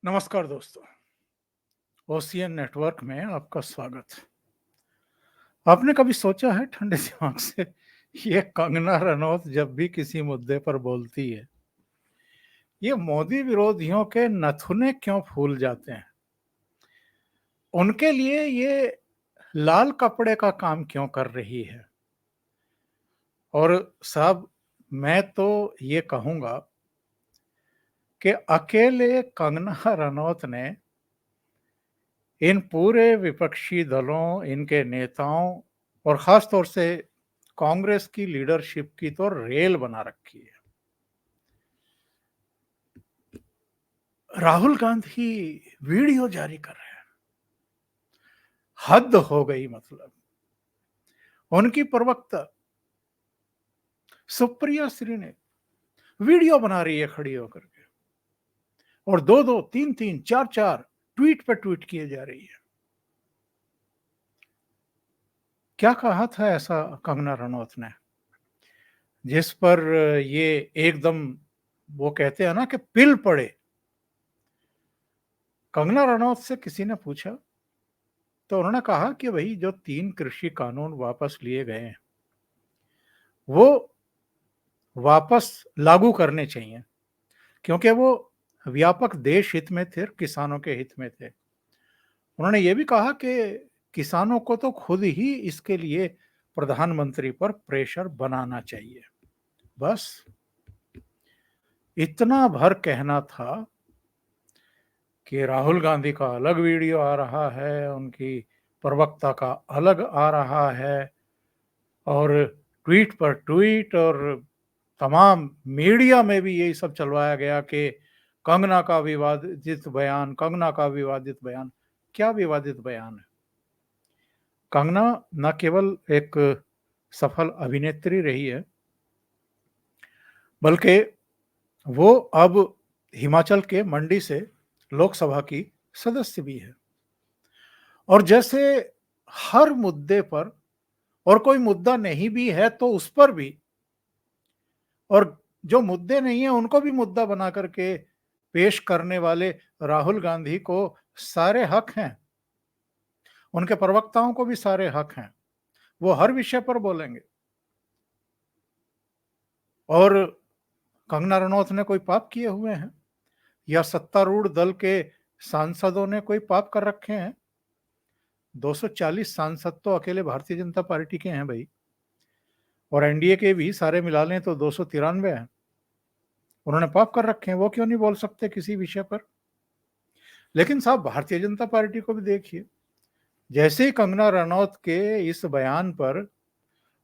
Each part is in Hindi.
नमस्कार दोस्तों, ओशियन नेटवर्क में आपका स्वागत। आपने कभी सोचा है ठंडे दिमाग से ये कंगना रनौत जब भी किसी मुद्दे पर बोलती है, ये मोदी विरोधियों के नथुने क्यों फूल जाते हैं? उनके लिए ये लाल कपड़े का काम क्यों कर रही है? और साहब, मैं तो ये कहूँगा कि अकेले कंगना रनौत ने इन पूरे विपक्षी दलों, इनके नेताओं और ख़ास तौर से कांग्रेस की लीडरशिप की तो रेल बना रखी है। राहुल गांधी वीडियो जारी कर रहे हैं। हद हो गई मतलब। उनकी प्रवक्ता सुप्रिया श्री ने वीडियो बना रही है खड़ी होकर के और दो दो तीन तीन चार चार ट्वीट पे ट्वीट किए जा रही है। क्या कहा था ऐसा कंगना रनौत ने जिस पर ये एकदम, वो कहते हैं ना कि पिल पड़े। कंगना रनौत से किसी ने पूछा तो उन्होंने कहा कि भाई जो 3 कृषि कानून वापस लिए गए हैं, वो वापस लागू करने चाहिए क्योंकि वो व्यापक देश हित में थे, किसानों के हित में थे। उन्होंने ये भी कहा कि किसानों को तो खुद ही इसके लिए प्रधानमंत्री पर प्रेशर बनाना चाहिए। बस इतना भर कहना था कि राहुल गांधी का अलग वीडियो आ रहा है, उनकी प्रवक्ता का अलग आ रहा है और ट्वीट पर ट्वीट और तमाम मीडिया में भी यही सब चलवाया गया कि कंगना का विवादित बयान, कंगना का विवादित बयान। क्या विवादित बयान है? कंगना न केवल एक सफल अभिनेत्री रही है, बल्कि वो अब हिमाचल के मंडी से लोकसभा की सदस्य भी है। और जैसे हर मुद्दे पर, और कोई मुद्दा नहीं भी है तो उस पर भी, और जो मुद्दे नहीं है उनको भी मुद्दा बना करके पेश करने वाले राहुल गांधी को सारे हक हैं। उनके प्रवक्ताओं को भी सारे हक हैं। वो हर विषय पर बोलेंगे। और कंगना रनौत ने कोई पाप किए हुए हैं या सत्तारूढ़ दल के सांसदों ने कोई पाप कर रखे हैं? 240 सांसद तो अकेले भारतीय जनता पार्टी के हैं भाई, और एनडीए के भी सारे मिला लें तो 293 हैं। उन्होंने पाप कर रखे हैं, वो क्यों नहीं बोल सकते किसी विषय पर? लेकिन साहब, भारतीय जनता पार्टी को भी देखिए, जैसे ही कंगना रनौत के इस बयान पर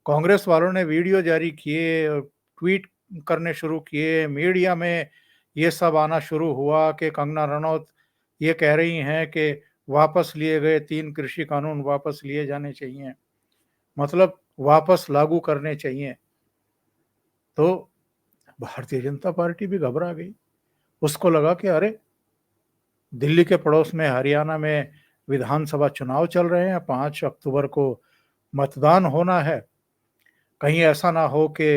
कांग्रेस वालों ने वीडियो जारी किए और ट्वीट करने शुरू किए, मीडिया में ये सब आना शुरू हुआ कि कंगना रनौत ये कह रही हैं कि वापस लिए गए 3 कृषि कानून वापस लिए जाने चाहिए, मतलब वापस लागू करने चाहिए। तो भारतीय जनता पार्टी भी घबरा गई। उसको लगा कि अरे, दिल्ली के पड़ोस में हरियाणा में विधानसभा चुनाव चल रहे हैं, 5 अक्टूबर को मतदान होना है। कहीं ऐसा ना हो कि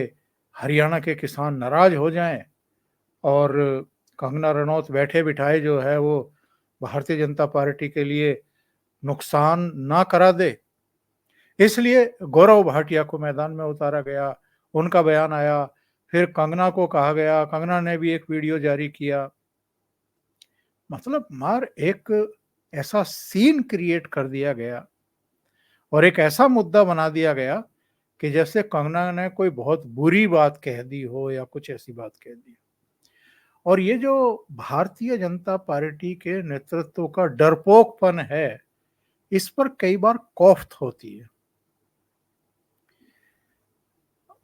हरियाणा के किसान नाराज हो जाएं और कंगना रनौत बैठे बिठाए जो है वो भारतीय जनता पार्टी के लिए नुकसान ना करा दे। इसलिए गौरव भाटिया को मैदान में उतारा गया, उनका बयान आया, फिर कंगना को कहा गया, कंगना ने भी एक वीडियो जारी किया। मतलब मार एक ऐसा सीन क्रिएट कर दिया गया और एक ऐसा मुद्दा बना दिया गया कि जैसे कंगना ने कोई बहुत बुरी बात कह दी हो या कुछ ऐसी बात कह दी। और ये जो भारतीय जनता पार्टी के नेतृत्व का डरपोकपन है, इस पर कई बार कौफ्त होती है।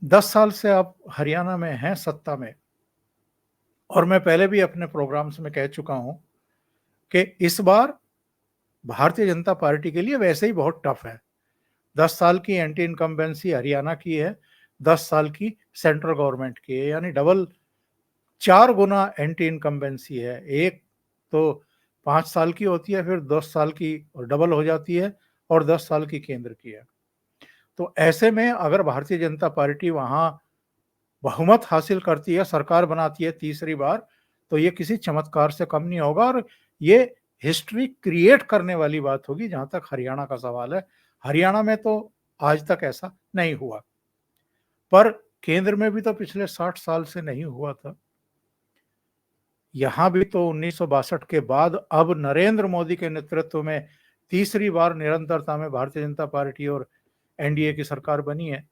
10 साल से आप हरियाणा में हैं सत्ता में, और मैं पहले भी अपने प्रोग्राम्स में कह चुका हूं कि इस बार भारतीय जनता पार्टी के लिए वैसे ही बहुत टफ है। 10 साल की एंटी इनकम्बेंसी हरियाणा की है, 10 साल की सेंट्रल गवर्नमेंट की है, यानी डबल, 4 गुना एंटी इनकम्बेंसी है। एक तो 5 साल की होती है, फिर 10 साल की और डबल हो जाती है, और 10 साल की केंद्र की है। तो ऐसे में अगर भारतीय जनता पार्टी वहां बहुमत हासिल करती है, सरकार बनाती है तीसरी बार, तो ये किसी चमत्कार से कम नहीं होगा। और ये हिस्ट्री क्रिएट करने वाली बात होगी जहां तक हरियाणा का सवाल है। हरियाणा में तो आज तक ऐसा नहीं हुआ, पर केंद्र में भी तो पिछले 60 साल से नहीं हुआ था। यहां भी तो 1962 के बाद अब नरेंद्र मोदी के नेतृत्व में तीसरी बार निरंतरता में भारतीय जनता पार्टी और एनडीए की सरकार बनी है।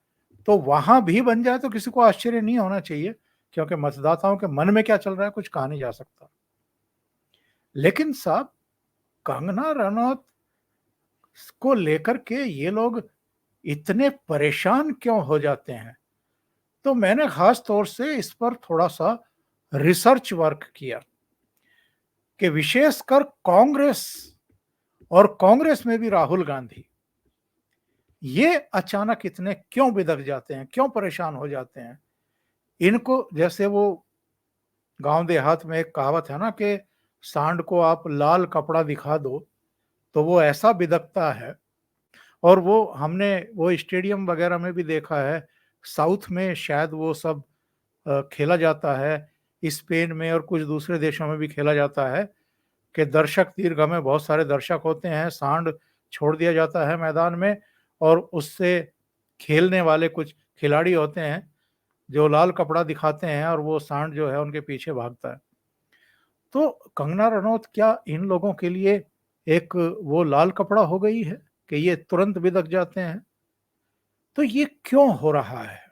तो वहां भी बन जाए तो किसी को आश्चर्य नहीं होना चाहिए, क्योंकि मतदाताओं के मन में क्या चल रहा है कुछ कहा नहीं जा सकता। लेकिन साहब, कंगना रनौत को लेकर के ये लोग इतने परेशान क्यों हो जाते हैं? तो मैंने खास तौर से इस पर थोड़ा सा रिसर्च वर्क किया कि विशेषकर कांग्रेस और कांग्रेस में भी राहुल गांधी ये अचानक इतने क्यों बिदक जाते हैं, क्यों परेशान हो जाते हैं? इनको जैसे वो गांव देहात में एक कहावत है ना कि सांड को आप लाल कपड़ा दिखा दो तो वो ऐसा बिदकता है। और वो हमने वो स्टेडियम वगैरह में भी देखा है, साउथ में शायद वो सब खेला जाता है, स्पेन में और कुछ दूसरे देशों में भी खेला जाता है कि दर्शक दीर्घा में बहुत सारे दर्शक होते हैं, सांड छोड़ दिया जाता है मैदान में और उससे खेलने वाले कुछ खिलाड़ी होते हैं जो लाल कपड़ा दिखाते हैं और वो सांड जो है उनके पीछे भागता है। तो कंगना रनौत क्या इन लोगों के लिए एक वो लाल कपड़ा हो गई है कि ये तुरंत बिदक जाते हैं? तो ये क्यों हो रहा है?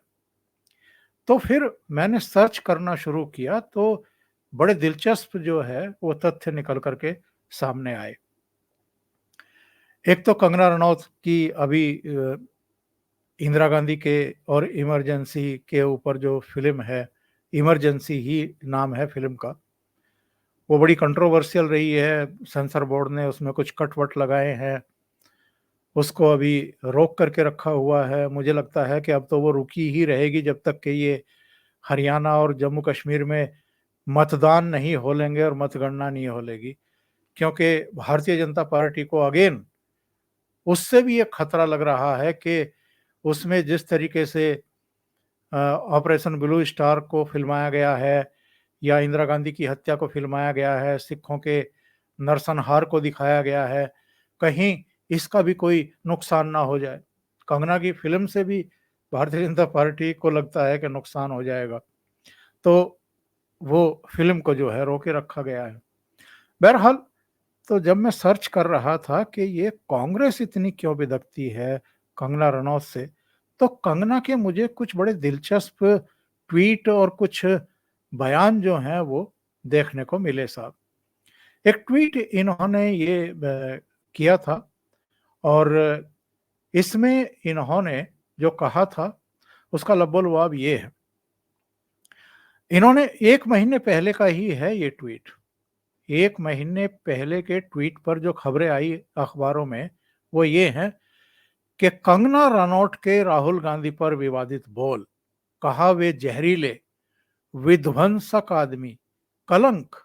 तो फिर मैंने सर्च करना शुरू किया तो बड़े दिलचस्प जो है वो तथ्य निकल करके सामने आए। एक तो कंगना रनौत की अभी इंदिरा गांधी के और इमरजेंसी के ऊपर जो फिल्म है, इमरजेंसी ही नाम है फिल्म का, वो बड़ी कंट्रोवर्शियल रही है। सेंसर बोर्ड ने उसमें कुछ कट-वट लगाए हैं। उसको अभी रोक करके रखा हुआ है। मुझे लगता है कि अब तो वो रुकी ही रहेगी जब तक कि ये हरियाणा और जम्मू कश्मीर में मतदान नहीं हो लेंगे और मतगणना नहीं हो लेगी। क्योंकि भारतीय जनता पार्टी को अगेन उससे भी एक खतरा लग रहा है कि उसमें जिस तरीके से ऑपरेशन ब्लू स्टार को फिल्माया गया है या इंदिरा गांधी की हत्या को फिल्माया गया है, सिखों के नरसंहार को दिखाया गया है, कहीं इसका भी कोई नुकसान ना हो जाए। कंगना की फिल्म से भी भारतीय जनता पार्टी को लगता है कि नुकसान हो जाएगा, तो वो फिल्म को जो है रोके रखा गया है। बहरहाल, तो जब मैं सर्च कर रहा था कि ये कांग्रेस इतनी क्यों बिदकती है कंगना रनौत से, तो कंगना के मुझे कुछ बड़े दिलचस्प ट्वीट और कुछ बयान जो हैं वो देखने को मिले साहब। एक ट्वीट इन्होंने ये किया था और इसमें इन्होंने जो कहा था उसका लबो-लुआब ये है। इन्होंने 1 महीने पहले का ही है ये ट्वीट। 1 महीने पहले के ट्वीट पर जो खबरें आई अखबारों में वो ये हैं कि कंगना रनौत के राहुल गांधी पर विवादित बोल, कहा वे जहरीले, विध्वंसक आदमी, कलंक,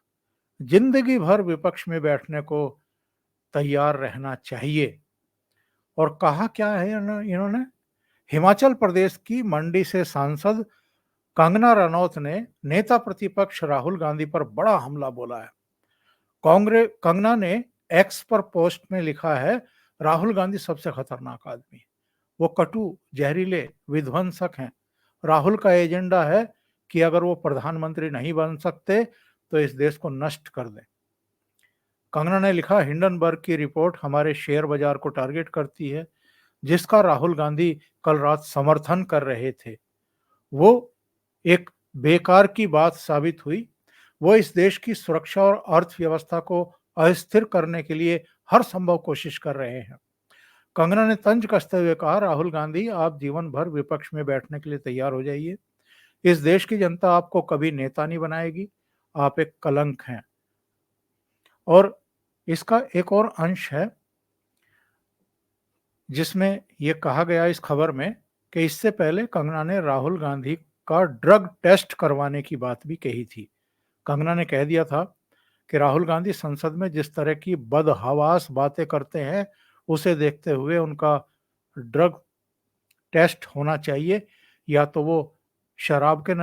जिंदगी भर विपक्ष में बैठने को तैयार रहना चाहिए। और कहा क्या है इन्होंने? हिमाचल प्रदेश की मंडी से सांसद कंगना रनौत ने नेता प्रतिपक्ष राहुल गांधी पर बड़ा हमला बोला है। कंगना ने एक्स पर पोस्ट में लिखा है, राहुल गांधी सबसे खतरनाक आदमी, वो कटु, जहरीले, विध्वंसक हैं। राहुल का एजेंडा है कि अगर वो प्रधानमंत्री नहीं बन सकते तो इस देश को नष्ट कर दें। कंगना ने लिखा, हिंडनबर्ग की रिपोर्ट हमारे शेयर बाजार को टारगेट करती है, जिसका राहुल गांधी कल रात समर्थन कर रहे थे। वो एक बेकार की बात साबित हुई। वो इस देश की सुरक्षा और अर्थव्यवस्था को अस्थिर करने के लिए हर संभव कोशिश कर रहे हैं। कंगना ने तंज कसते हुए कहा, राहुल गांधी आप जीवन भर विपक्ष में बैठने के लिए तैयार हो जाइए। इस देश की जनता आपको कभी नेता नहीं बनाएगी, आप एक कलंक हैं। और इसका एक और अंश है जिसमें यह कहा गया इस खबर में कि इससे पहले कंगना ने राहुल गांधी का ड्रग टेस्ट करवाने की बात भी कही थी। कंगना ने कह दिया था कि राहुल गांधी संसद में जिस तरह की बदहवास बातें करते हैं, उसे देखते हुए उनका ड्रग टेस्ट होना चाहिए, या तो वो शराब के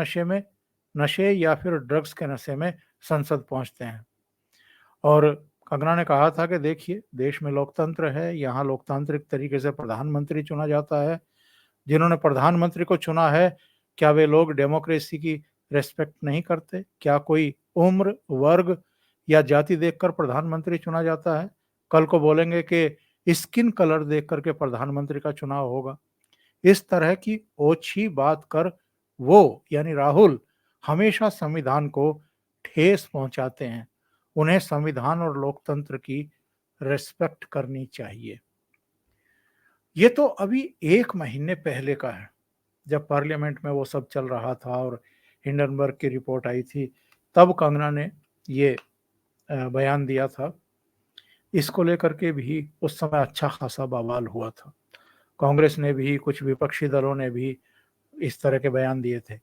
नशे या फिर ड्रग्स के नशे में संसद पहुंचते हैं। और कंगना ने कहा था कि देखिए, देश में लोकतंत्र है, यहाँ लोकतांत्रिक तरीके से प्रधानमंत्री चुना जाता है। जिन्होंने प्रधानमंत्री को चुना है, क्या वे लोग डेमोक्रेसी की रिस्पेक्ट नहीं करते? क्या कोई उम्र, वर्ग या जाति देखकर प्रधानमंत्री चुना जाता है? कल को बोलेंगे कि स्किन कलर देख कर के प्रधानमंत्री का चुनाव होगा। इस तरह की ओछी बात कर वो यानी राहुल हमेशा संविधान को ठेस पहुंचाते हैं। उन्हें संविधान और लोकतंत्र की रिस्पेक्ट करनी चाहिए। ये तो अभी 1 महीने पहले का है, जब पार्लियामेंट में वो सब चल रहा था और हिंडनबर्ग की रिपोर्ट आई थी, तब कंगना ने ये बयान दिया था। इसको लेकर के भी उस समय अच्छा खासा बवाल हुआ था। कांग्रेस ने भी, कुछ विपक्षी दलों ने भी इस तरह के बयान दिए थे।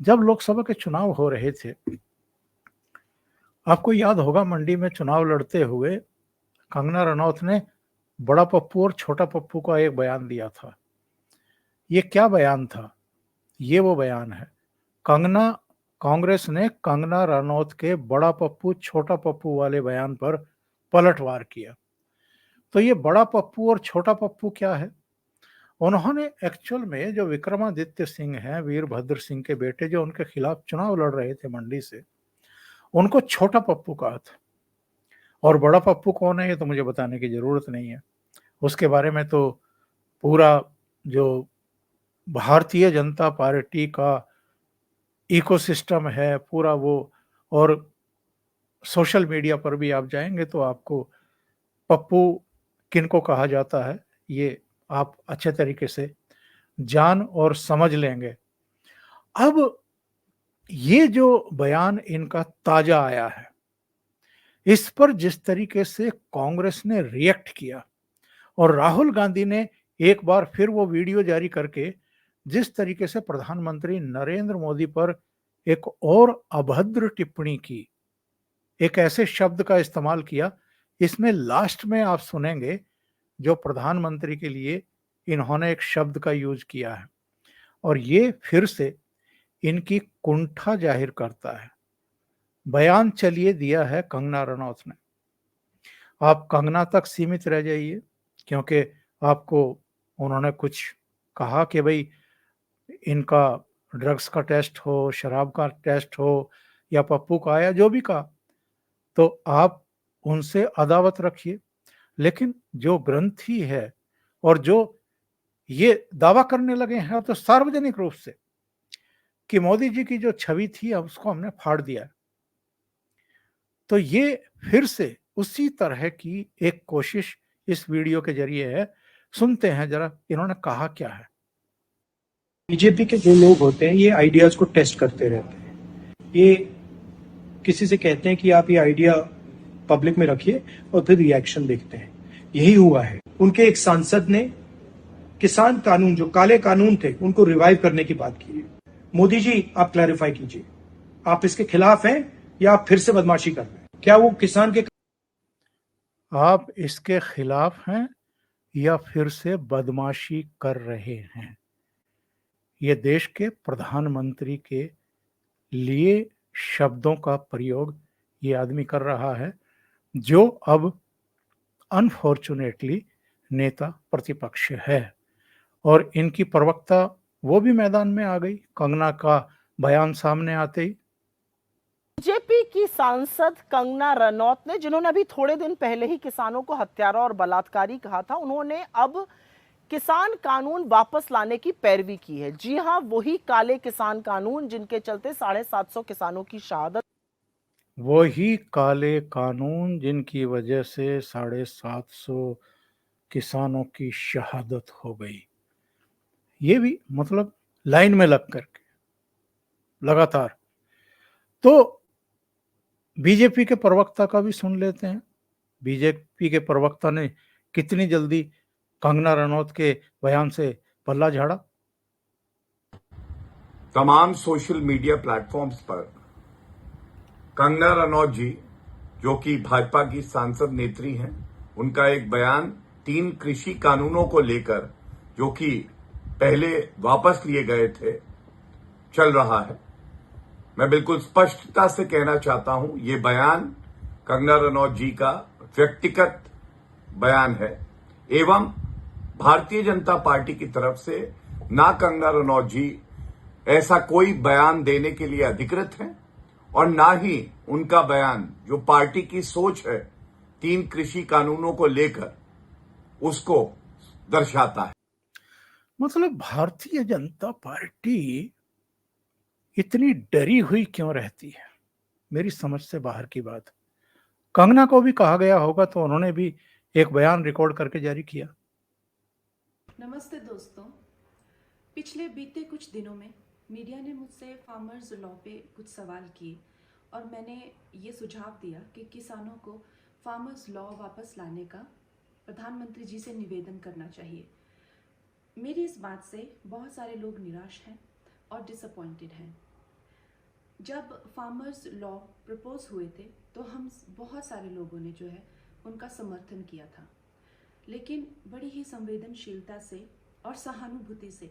जब लोकसभा के चुनाव हो रहे थे, आपको याद होगा, मंडी में चुनाव लड़ते हुए कंगना रनौत ने बड़ा पप्पू और छोटा पप्पू का एक बयान दिया था। ये क्या बयान था? ये वो बयान है, कांग्रेस ने कंगना रनौत के बड़ा पप्पू छोटा पप्पू वाले बयान पर पलटवार किया। तो ये बड़ा पप्पू और छोटा पप्पू क्या है? उन्होंने एक्चुअल में जो विक्रमादित्य सिंह हैं, वीरभद्र सिंह के बेटे, जो उनके खिलाफ चुनाव लड़ रहे थे मंडी से, उनको छोटा पप्पू कहा था। और बड़ा पप्पू कौन है ये तो मुझे बताने की जरूरत नहीं है। उसके बारे में तो पूरा जो भारतीय जनता पार्टी का इकोसिस्टम है पूरा वो, और सोशल मीडिया पर भी आप जाएंगे तो आपको पप्पू किनको कहा जाता है ये आप अच्छे तरीके से जान और समझ लेंगे। अब ये जो बयान इनका ताजा आया है, इस पर जिस तरीके से कांग्रेस ने रिएक्ट किया और राहुल गांधी ने एक बार फिर वो वीडियो जारी करके जिस तरीके से प्रधानमंत्री नरेंद्र मोदी पर एक और अभद्र टिप्पणी की, एक ऐसे शब्द का इस्तेमाल किया, इसमें लास्ट में आप सुनेंगे जो प्रधानमंत्री के लिए इन्होंने एक शब्द का यूज किया है, और ये फिर से इनकी कुंठा जाहिर करता है। बयान चलिए दिया है कंगना रनौत ने। आप कंगना तक सीमित रह जाइए, क्योंकि आपको उन्होंने कुछ कहा कि भाई इनका ड्रग्स का टेस्ट हो, शराब का टेस्ट हो या पप्पू का, या जो भी कहा, तो आप उनसे अदावत रखिए। लेकिन जो ग्रंथी है और जो ये दावा करने लगे हैं तो सार्वजनिक रूप से कि मोदी जी की जो छवि थी अब उसको हमने फाड़ दिया, तो ये फिर से उसी तरह की एक कोशिश इस वीडियो के जरिए है। सुनते हैं जरा इन्होंने कहा क्या है। बीजेपी के जो लोग होते हैं ये आइडियाज को टेस्ट करते रहते हैं। ये किसी से कहते हैं कि आप ये आइडिया पब्लिक में रखिए और फिर रिएक्शन देखते हैं। यही हुआ है। उनके एक सांसद ने किसान कानून, जो काले कानून थे, उनको रिवाइव करने की बात की है। मोदी जी, आप क्लैरिफाई कीजिए, आप इसके खिलाफ हैं या आप फिर से बदमाशी कर रहे हैं? क्या वो किसान के आप इसके खिलाफ हैं या फिर से बदमाशी कर रहे हैं? ये देश के प्रधानमंत्री के लिए शब्दों का प्रयोग ये आदमी कर रहा है, जो अब अनफॉर्चुनेटली नेता प्रतिपक्ष है। और इनकी प्रवक्ता वो भी मैदान में आ गई कंगना का बयान सामने आते ही। बीजेपी की सांसद कंगना रनौत ने, जिन्होंने अभी थोड़े दिन पहले ही किसानों को हत्यारा और बलात्कारी कहा था, उन्होंने अब किसान कानून वापस लाने की पैरवी की है। जी हां, वही काले किसान कानून जिनके चलते 750 किसानों की शहादत, वही काले कानून जिनकी वजह से 750 किसानों की शहादत हो गई। ये भी मतलब लाइन में लग करके लगातार। तो बीजेपी के प्रवक्ता का भी सुन लेते हैं। बीजेपी के प्रवक्ता ने कितनी जल्दी कंगना रनौत के बयान से पल्ला झाड़ा। तमाम सोशल मीडिया प्लेटफॉर्म्स पर कंगना रनौत जी, जो कि भाजपा की सांसद नेत्री हैं, उनका एक बयान 3 कृषि कानूनों को लेकर, जो कि पहले वापस लिए गए थे, चल रहा है। मैं बिल्कुल स्पष्टता से कहना चाहता हूं, ये बयान कंगना रनौत जी का व्यक्तिगत बयान है एवं भारतीय जनता पार्टी की तरफ से ना कंगना रनौत जी ऐसा कोई बयान देने के लिए अधिकृत हैं और ना ही उनका बयान जो पार्टी की सोच है 3 कृषि कानूनों को लेकर उसको दर्शाता है। मतलब भारतीय जनता पार्टी इतनी डरी हुई क्यों रहती है, मेरी समझ से बाहर की बात। कंगना को भी कहा गया होगा तो उन्होंने भी एक बयान रिकॉर्ड करके जारी किया। नमस्ते दोस्तों, पिछले बीते कुछ दिनों में मीडिया ने मुझसे फार्मर्स लॉ पे कुछ सवाल किए और मैंने ये सुझाव दिया कि किसानों को फार्मर्स लॉ वापस लाने का प्रधानमंत्री जी से निवेदन करना चाहिए। मेरी इस बात से बहुत सारे लोग निराश हैं और डिसअपॉइंटेड हैं। जब फार्मर्स लॉ प्रपोज हुए थे तो हम बहुत सारे लोगों ने जो है उनका समर्थन किया था, लेकिन बड़ी ही संवेदनशीलता से और सहानुभूति से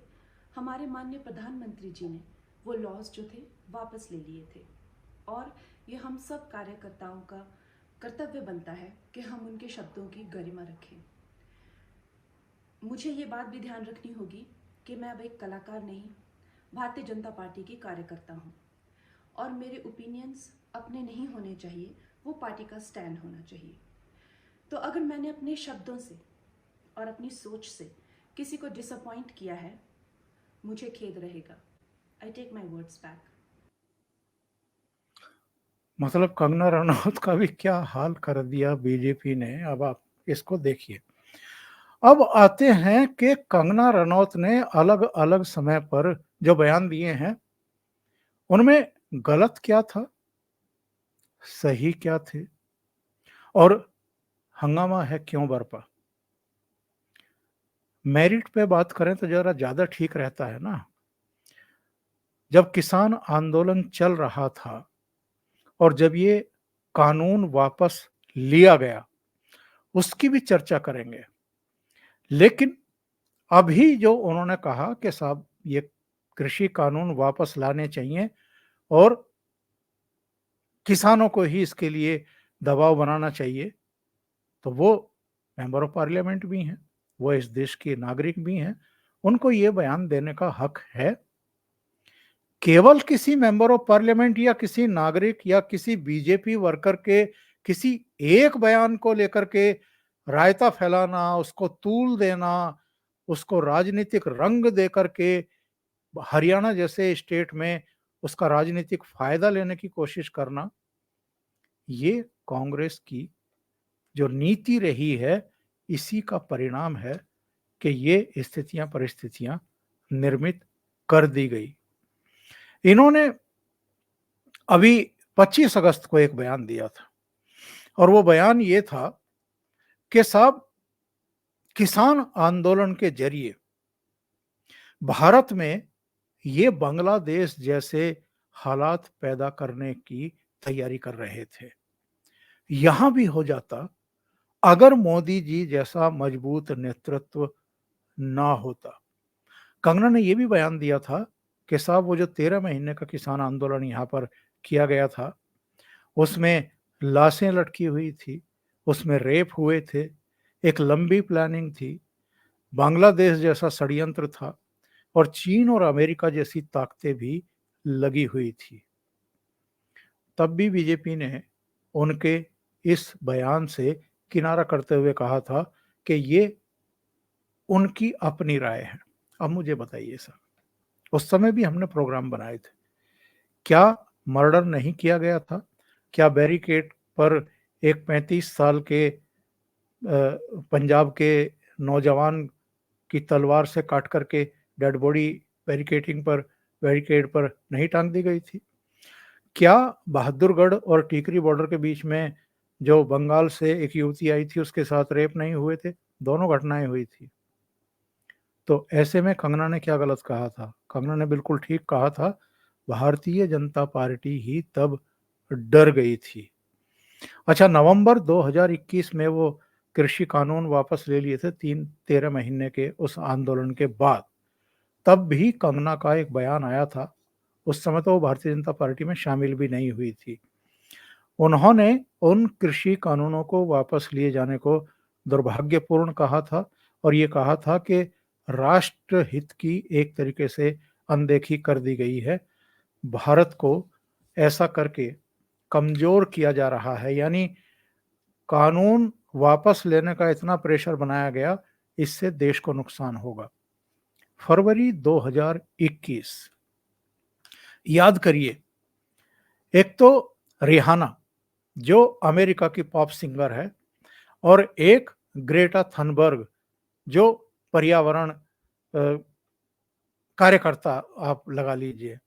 हमारे माननीय प्रधानमंत्री जी ने वो लॉज जो थे वापस ले लिए थे और ये हम सब कार्यकर्ताओं का कर्तव्य बनता है कि हम उनके शब्दों की गरिमा रखें। मुझे ये बात भी ध्यान रखनी होगी कि मैं अब एक कलाकार नहीं, भारतीय जनता पार्टी की कार्यकर्ता हूँ और मेरे ओपिनियंस अपने नहीं होने चाहिए, वो पार्टी का स्टैंड होना चाहिए। तो अगर मैंने अपने शब्दों से और अपनी सोच से किसी को डिसअपॉइंट किया है, मुझे खेद रहेगा। I take my words back. मतलब कंगना रनौत का भी क्या हाल कर दिया बीजेपी ने। अब आप इसको देखिए। अब आते हैं कि कंगना रनौत ने अलग अलग समय पर जो बयान दिए हैं उनमें गलत क्या था, सही क्या थे और हंगामा है क्यों बरपा। मेरिट पे बात करें तो जरा ज्यादा ठीक रहता है ना। जब किसान आंदोलन चल रहा था और जब ये कानून वापस लिया गया उसकी भी चर्चा करेंगे, लेकिन अभी जो उन्होंने कहा कि साहब ये कृषि कानून वापस लाने चाहिए और किसानों को ही इसके लिए दबाव बनाना चाहिए, तो वो मेंबर ऑफ पार्लियामेंट भी हैं, वो इस देश के नागरिक भी हैं, उनको ये बयान देने का हक है। केवल किसी मेंबर ऑफ पार्लियामेंट या किसी नागरिक या किसी बीजेपी वर्कर के किसी एक बयान को लेकर के रायता फैलाना, उसको तूल देना, उसको राजनीतिक रंग देकर के हरियाणा जैसे स्टेट में उसका राजनीतिक फायदा लेने की कोशिश करना, ये कांग्रेस की जो नीति रही है इसी का परिणाम है कि ये स्थितियां परिस्थितियां निर्मित कर दी गई। इन्होंने अभी 25 अगस्त को एक बयान दिया था और वो बयान ये था कि साहब किसान आंदोलन के जरिए भारत में ये बांग्लादेश जैसे हालात पैदा करने की तैयारी कर रहे थे। यहां भी हो जाता अगर मोदी जी जैसा मजबूत नेतृत्व ना होता। कंगना ने यह भी बयान दिया था कि साहब वो जो 13 महीने का किसान आंदोलन यहाँ पर किया गया था उसमें लाशें लटकी हुई थी, उसमें रेप हुए थे, एक लंबी प्लानिंग थी, बांग्लादेश जैसा षड्यंत्र था और चीन और अमेरिका जैसी ताकतें भी लगी हुई थी। तब भी बीजेपी ने उनके इस बयान से किनारा करते हुए कहा था कि ये उनकी अपनी राय है। अब मुझे बताइए सर, उस समय भी हमने प्रोग्राम बनाए थे, क्या मर्डर नहीं किया गया था? क्या बैरिकेड पर एक 35 साल के पंजाब के नौजवान की तलवार से काट करके डेड बॉडी बैरिकेड पर नहीं टांग दी गई थी? क्या बहादुरगढ़ और टीकरी बॉर्डर के बीच में जो बंगाल से एक युवती आई थी उसके साथ रेप नहीं हुए थे? दोनों घटनाएं हुई थी। तो ऐसे में कंगना ने क्या गलत कहा था? कंगना ने बिल्कुल ठीक कहा था। भारतीय जनता पार्टी ही तब डर गई थी। अच्छा, नवंबर 2021 में वो कृषि कानून वापस ले लिए थे 13 महीने के उस आंदोलन के बाद। तब भी कंगना का एक बयान आया था। उस समय तो वो भारतीय जनता पार्टी में शामिल भी नहीं हुई थी। उन्होंने उन कृषि कानूनों को वापस लिए जाने को दुर्भाग्यपूर्ण कहा था और ये कहा था कि राष्ट्र हित की एक तरीके से अनदेखी कर दी गई है। भारत को ऐसा करके कमजोर किया जा रहा है, यानी कानून वापस लेने का इतना प्रेशर बनाया गया, इससे देश को नुकसान होगा। फरवरी 2021, याद करिए, एक तो रिहाना जो अमेरिका की पॉप सिंगर है और एक ग्रेटा थनबर्ग जो पर्यावरण कार्यकर्ता आप लगा लीजिए,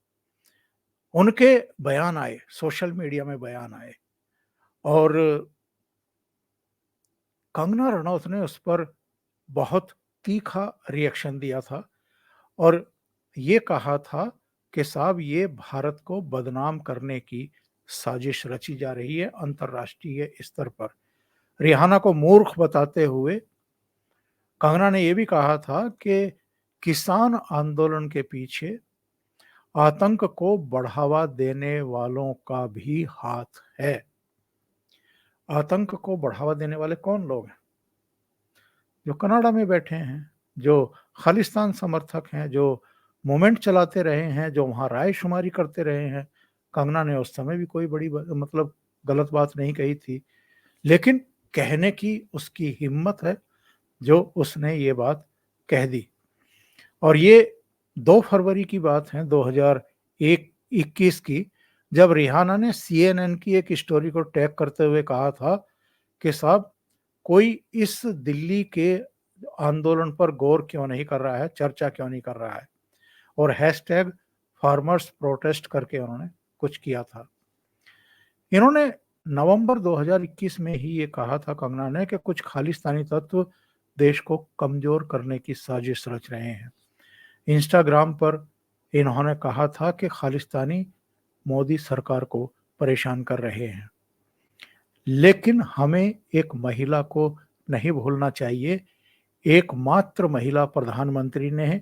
उनके बयान आए, सोशल मीडिया में बयान आए और कंगना रनौत ने उस पर बहुत तीखा रिएक्शन दिया था और ये कहा था कि साहब ये भारत को बदनाम करने की साजिश रची जा रही है अंतर्राष्ट्रीय स्तर पर। रिहाना को मूर्ख बताते हुए कंगना ने यह भी कहा था कि किसान आंदोलन के पीछे आतंक को बढ़ावा देने वालों का भी हाथ है। आतंक को बढ़ावा देने वाले कौन लोग हैं? जो कनाडा में बैठे हैं, जो खालिस्तान समर्थक हैं, जो मूवमेंट चलाते रहे हैं, जो वहाँ रायशुमारी करते रहे हैं। कंगना ने उस समय भी कोई बड़ी मतलब गलत बात नहीं कही थी, लेकिन कहने की उसकी हिम्मत है जो उसने ये बात कह दी। और ये 2 फरवरी की बात है 2021 की, जब रिहाना ने CNN की एक स्टोरी को टैग करते हुए कहा था कि साहब कोई इस दिल्ली के आंदोलन पर गौर क्यों नहीं कर रहा है, चर्चा क्यों नहीं कर रहा है, और हैशटैग फार्मर्स प्रोटेस्ट करके उन्होंने कुछ किया था। इन्होंने नवंबर 2021 में ही ये कहा था कंगना ने कि कुछ खालिस्तानी तत्व देश को कमजोर करने की साजिश रच रहे हैं। इंस्टाग्राम पर इन्होंने कहा था कि खालिस्तानी मोदी सरकार को परेशान कर रहे हैं। लेकिन हमें एक महिला को नहीं भूलना चाहिए, एकमात्र महिला प्रधानमंत्री ने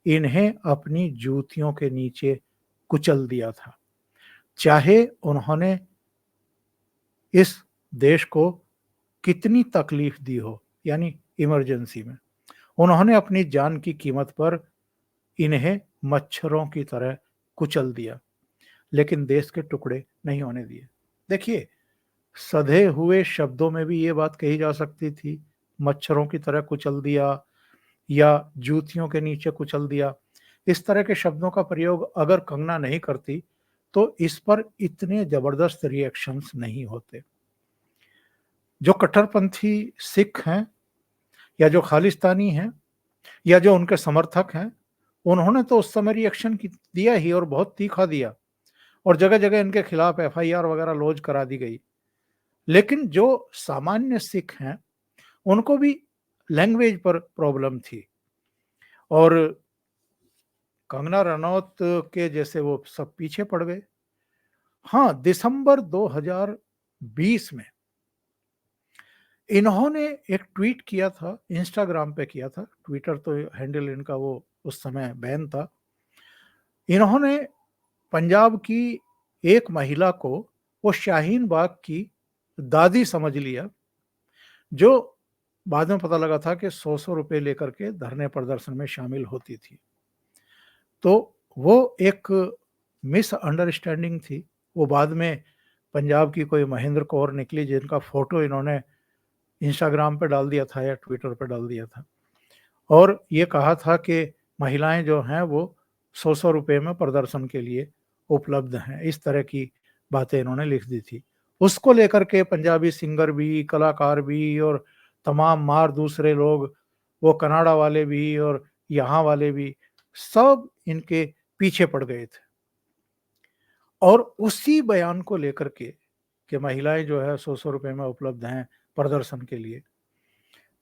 इन्हें अपनी जूतियों के नीचे कुचल दिया था। चाहे उन्होंने इस देश को कितनी तकलीफ दी हो, यानी इमरजेंसी में उन्होंने अपनी जान की कीमत पर इन्हें मच्छरों की तरह कुचल दिया, लेकिन देश के टुकड़े नहीं होने दिए। देखिए, सधे हुए शब्दों में भी ये बात कही जा सकती थी, मच्छरों की तरह कुचल दिया या जूतियों के नीचे कुचल दिया। इस तरह के शब्दों का प्रयोग अगर कंगना नहीं करती तो इस पर इतने जबरदस्त रिएक्शंस नहीं होते। जो कट्टरपंथी सिख हैं या जो खालिस्तानी हैं या जो उनके समर्थक हैं, उन्होंने तो उस समय रिएक्शन दिया ही और बहुत तीखा दिया और जगह जगह इनके खिलाफ FIR वगैरह लॉन्च करा दी गई। लेकिन जो सामान्य सिख हैं उनको भी लैंग्वेज पर प्रॉब्लम थी और कंगना रनौत के जैसे वो सब पीछे पड़ गए। हाँ, दिसंबर 2020 में इन्होंने एक ट्वीट किया था, इंस्टाग्राम पे किया था, ट्विटर तो हैंडल इनका वो उस समय बैन था। इन्होंने पंजाब की एक महिला को वो शाहीन बाग की दादी समझ लिया, जो बाद में पता लगा था कि 100 रुपए लेकर के धरने प्रदर्शन में शामिल होती थी। तो वो एक मिसअंडरस्टैंडिंग थी। वो बाद में पंजाब की कोई महेंद्र कौर निकली जिनका फोटो इन्होंने इंस्टाग्राम पे डाल दिया था या ट्विटर पे डाल दिया था और ये कहा था कि महिलाएं जो हैं वो 100 रुपए में प्रदर्शन के लिए उपलब्ध हैं। इस तरह की बातें इन्होंने लिख दी थी। उसको लेकर के पंजाबी सिंगर भी, कलाकार भी और तमाम मार दूसरे लोग, वो कनाडा वाले भी और यहाँ वाले भी, सब इनके पीछे पड़ गए थे। और उसी बयान को लेकर के कि महिलाएं जो है 100 रुपए में उपलब्ध हैं प्रदर्शन के लिए,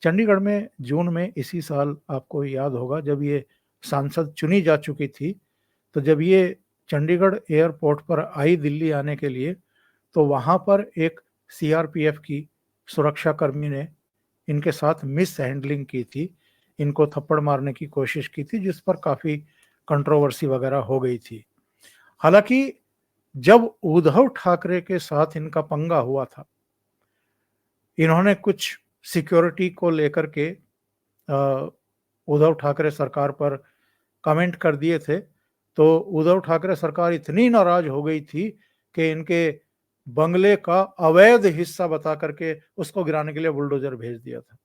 चंडीगढ़ में जून में इसी साल, आपको याद होगा, जब ये सांसद चुनी जा चुकी थी, तो जब ये चंडीगढ़ एयरपोर्ट पर आई दिल्ली आने के लिए, तो वहां पर एक CRPF की सुरक्षा कर्मी ने इनके साथ मिस हैंडलिंग की थी, इनको थप्पड़ मारने की कोशिश की थी, जिस पर काफी कंट्रोवर्सी वगैरह हो गई थी। हालांकि जब उद्धव ठाकरे के साथ इनका पंगा हुआ था, इन्होंने कुछ सिक्योरिटी को लेकर के उद्धव ठाकरे सरकार पर कमेंट कर दिए थे, तो उद्धव ठाकरे सरकार इतनी नाराज हो गई थी कि इनके बंगले का अवैध हिस्सा बता करके उसको गिराने के लिए बुलडोजर भेज दिया था।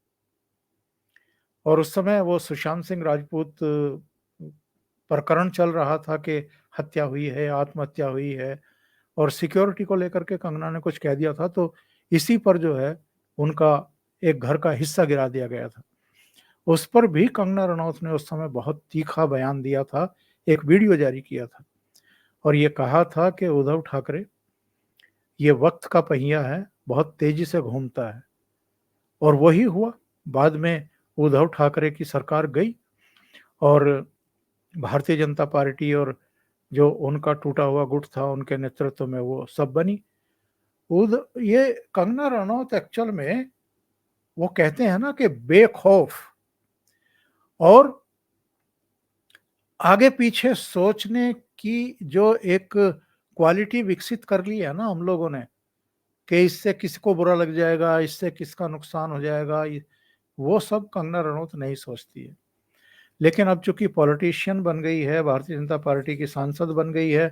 और उस समय वो सुशांत सिंह राजपूत प्रकरण चल रहा था कि हत्या हुई है, आत्महत्या हुई है, और सिक्योरिटी को लेकर के कंगना ने कुछ कह दिया था, तो इसी पर जो है उनका एक घर का हिस्सा गिरा दिया गया था। उस पर भी कंगना रनौत ने उस समय बहुत तीखा बयान दिया था, एक वीडियो जारी किया था और ये कहा था कि उद्धव ठाकरे, ये वक्त का पहिया है, बहुत तेजी से घूमता है। और वही हुआ। बाद में उद्धव ठाकरे की सरकार गई और भारतीय जनता पार्टी और जो उनका टूटा हुआ गुट था उनके नेतृत्व में वो सब बनी। ये कंगना रनौत एक्चुअल में वो कहते हैं ना कि बेखौफ और आगे पीछे सोचने की जो एक क्वालिटी विकसित कर ली है ना हम लोगों ने, कि इससे किसी को बुरा लग जाएगा, इससे किसका नुकसान हो जाएगा, वो सब कंगना रनौत नहीं सोचती है। लेकिन अब चूंकि पॉलिटिशियन बन गई है, भारतीय जनता पार्टी की सांसद बन गई है,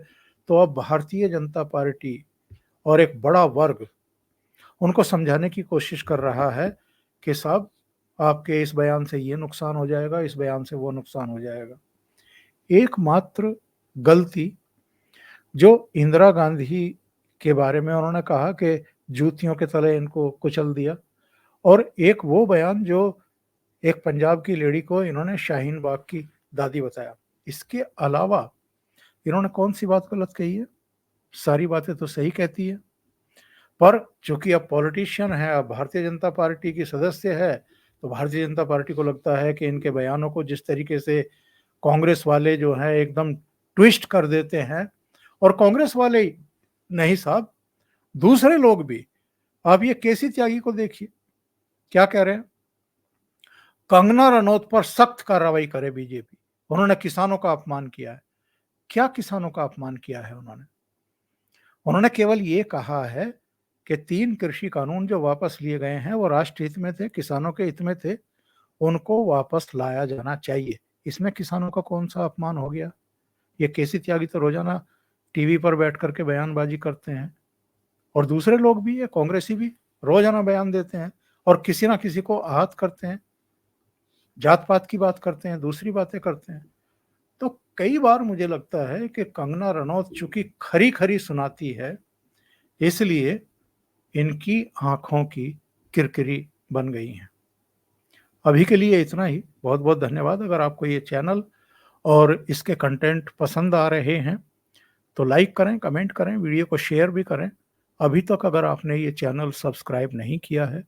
तो अब भारतीय जनता पार्टी और एक बड़ा वर्ग उनको समझाने की कोशिश कर रहा है कि साहब आपके इस बयान से ये नुकसान हो जाएगा, इस बयान से वो नुकसान हो जाएगा। एकमात्र गलती जो इंदिरा गांधी के बारे में उन्होंने कहा कि जूतियों के तले इनको कुचल दिया, और एक वो बयान जो एक पंजाब की लेडी को इन्होंने शाहीन बाग की दादी बताया। इसके अलावा इन्होंने कौन सी बात गलत कही है? सारी बातें तो सही कहती है, पर चूंकि अब पॉलिटिशियन है, अब भारतीय जनता पार्टी की सदस्य है, तो भारतीय जनता पार्टी को लगता है कि इनके बयानों को जिस तरीके से कांग्रेस वाले जो है एकदम ट्विस्ट कर देते हैं, और कांग्रेस वाले ही नहीं साहब, दूसरे लोग भी। आप ये केसी त्यागी को देखिए, क्या कह रहे हैं, कंगना रनौत पर सख्त कार्रवाई करे बीजेपी, उन्होंने किसानों का अपमान किया है। क्या किसानों का अपमान किया है उन्होंने केवल ये कहा है कि 3 कृषि कानून जो वापस लिए गए हैं वो राष्ट्र हित में थे, किसानों के हित में थे, उनको वापस लाया जाना चाहिए। इसमें किसानों का कौन सा अपमान हो गया? ये केसी त्यागी तो रोजाना टीवी पर बैठ करके बयानबाजी करते हैं, और दूसरे लोग भी, ये कांग्रेसी भी रोजाना बयान देते हैं और किसी ना किसी को आहत करते हैं, जात पात की बात करते हैं, दूसरी बातें करते हैं। तो कई बार मुझे लगता है कि कंगना रनौत चूंकि खरी खरी सुनाती है, इसलिए इनकी आंखों की किरकिरी बन गई हैं। अभी के लिए इतना ही। बहुत बहुत धन्यवाद। अगर आपको ये चैनल और इसके कंटेंट पसंद आ रहे हैं तो लाइक करें, कमेंट करें, वीडियो को शेयर भी करें। अभी तक अगर आपने ये चैनल सब्सक्राइब नहीं किया है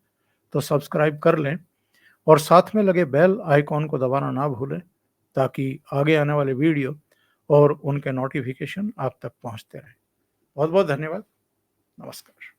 तो सब्सक्राइब कर लें और साथ में लगे बेल आइकॉन को दबाना ना भूलें, ताकि आगे आने वाले वीडियो और उनके नोटिफिकेशन आप तक पहुंचते रहें। बहुत बहुत धन्यवाद। नमस्कार।